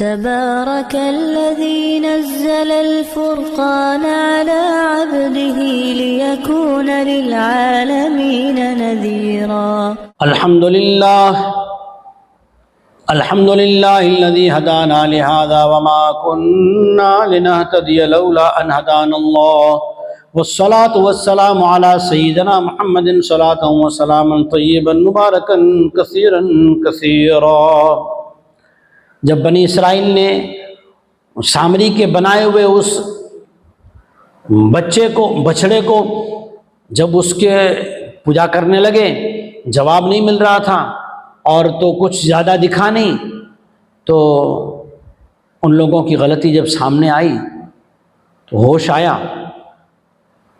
تبارك الذي نزل الفرقان على عبده ليكون للعالمين نذيرا. الحمد لله الذي هدانا لهذا وما كنا لنهتدي لولا أن هدانا الله والصلاة والسلام على سيدنا محمد صلاة وسلاما طيبا مباركا كثيرا كثيرا. جب بنی اسرائیل نے سامری کے بنائے ہوئے اس بچڑے کو جب اس کے پوجا کرنے لگے، جواب نہیں مل رہا تھا اور تو کچھ زیادہ دکھا نہیں، تو ان لوگوں کی غلطی جب سامنے آئی تو ہوش آیا،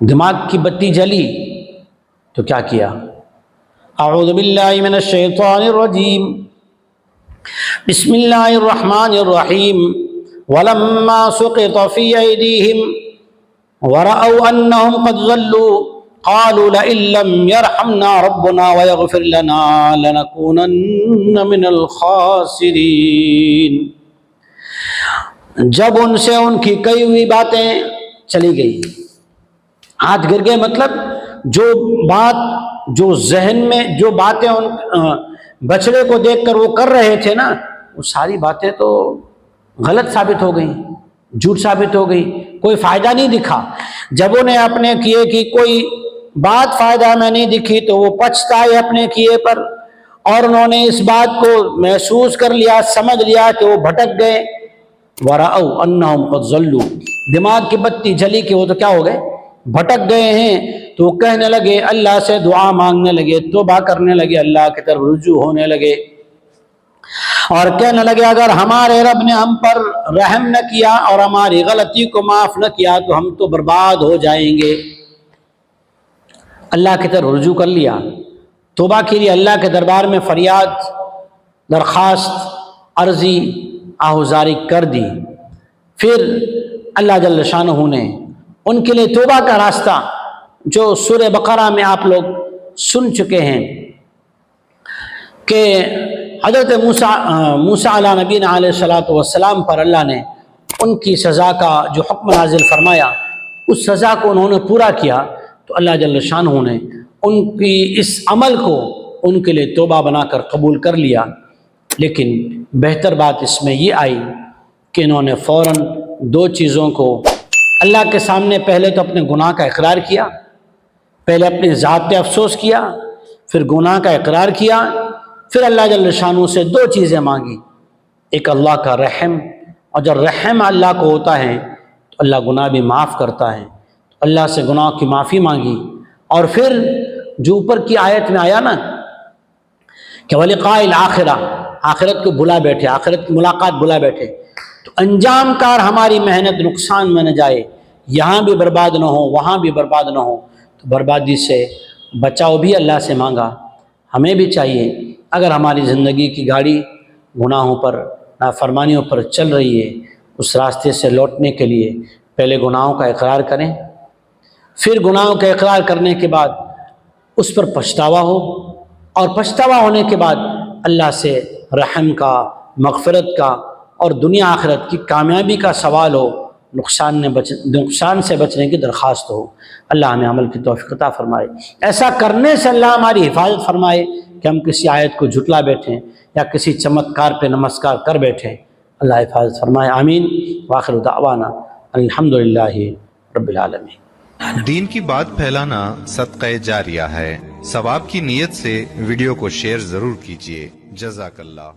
دماغ کی بتی جلی، تو کیا کیا؟ اعوذ باللہ من الشیطان الرجیم، بسم اللہ الرحمن الرحیم. ولما سقط فی ایدیہم ورأوا انہم قد ضلوا قالوا لئن لم يرحمنا ربنا ويغفر لنا لنكونن من الخاسرین. جب ان سے ان کی کئی ہوئی باتیں چلی گئی، ہاتھ گر گئے، مطلب جو ذہن میں جو باتیں ان بچڑے کو دیکھ کر وہ کر رہے تھے نا، وہ ساری باتیں تو غلط ثابت ہو گئی، جھوٹ ثابت ہو گئی، کوئی فائدہ نہیں دکھا. جب انہیں اپنے کیے کی کوئی بات فائدہ میں نہیں دکھی تو وہ پچھتائے اپنے کیے پر، اور انہوں نے اس بات کو محسوس کر لیا، سمجھ لیا کہ وہ بھٹک گئے. وَرَأَوْا أَنَّهُمْ قَدْ ضَلُّوا، دماغ کی بتی جلی کہ وہ تو کیا ہو گئے، بھٹک گئے ہیں. تو وہ کہنے لگے، اللہ سے دعا مانگنے لگے، توبہ کرنے لگے، اللہ کی طرف رجوع ہونے لگے اور کہنے لگے اگر ہمارے رب نے ہم پر رحم نہ کیا اور ہماری غلطی کو معاف نہ کیا تو ہم تو برباد ہو جائیں گے. اللہ کی طرف رجوع کر لیا، توبہ کے لیے اللہ کے دربار میں فریاد، درخواست، عرضی، آہوزاری کر دی. پھر اللہ جل شانہ نے ان کے لیے توبہ کا راستہ جو سورہ بقرہ میں آپ لوگ سن چکے ہیں کہ حضرت موسیٰ علیہ نبینا علیہ السلام پر اللہ نے ان کی سزا کا جو حکم نازل فرمایا، اس سزا کو انہوں نے پورا کیا، تو اللہ جل شانہ نے ان کی اس عمل کو ان کے لیے توبہ بنا کر قبول کر لیا. لیکن بہتر بات اس میں یہ آئی کہ انہوں نے فوراً دو چیزوں کو اللہ کے سامنے پہلے تو اپنے گناہ کا اقرار کیا، پہلے اپنی ذات پہ افسوس کیا، پھر گناہ کا اقرار کیا، پھر اللہ جل شانہ سے دو چیزیں مانگی. ایک اللہ کا رحم، اور جب رحم اللہ کو ہوتا ہے تو اللہ گناہ بھی معاف کرتا ہے، تو اللہ سے گناہ کی معافی مانگی. اور پھر جو اوپر کی آیت میں آیا نا کہ وَلِقَاءِ الْآخِرَةِ، آخرت کو بھلا بیٹھے، آخرت کی ملاقات بھلا بیٹھے، تو انجام کار ہماری محنت نقصان میں نہ جائے، یہاں بھی برباد نہ ہو وہاں بھی برباد نہ ہو. تو بربادی سے بچاؤ بھی اللہ سے مانگا. ہمیں بھی چاہیے اگر ہماری زندگی کی گاڑی گناہوں پر، نافرمانیوں پر چل رہی ہے، اس راستے سے لوٹنے کے لیے پہلے گناہوں کا اقرار کریں، پھر گناہوں کا اقرار کرنے کے بعد اس پر پچھتاوا ہو، اور پچھتاوا ہونے کے بعد اللہ سے رحم کا، مغفرت کا اور دنیا آخرت کی کامیابی کا سوال ہو، نقصان سے بچنے کی درخواست ہو. اللہ ہمیں عمل کی توفیق عطا فرمائے. ایسا کرنے سے اللہ ہماری حفاظت فرمائے کہ ہم کسی آیت کو جھٹلا بیٹھیں یا کسی چمتکار پہ نمسکار کر بیٹھیں. اللہ حفاظت فرمائے. آمین. وآخر دعوانا الحمدللہ رب العالمین. دین کی بات پھیلانا صدقہ جاریہ ہے. ثواب کی نیت سے ویڈیو کو شیئر ضرور کیجیے. جزاک اللہ.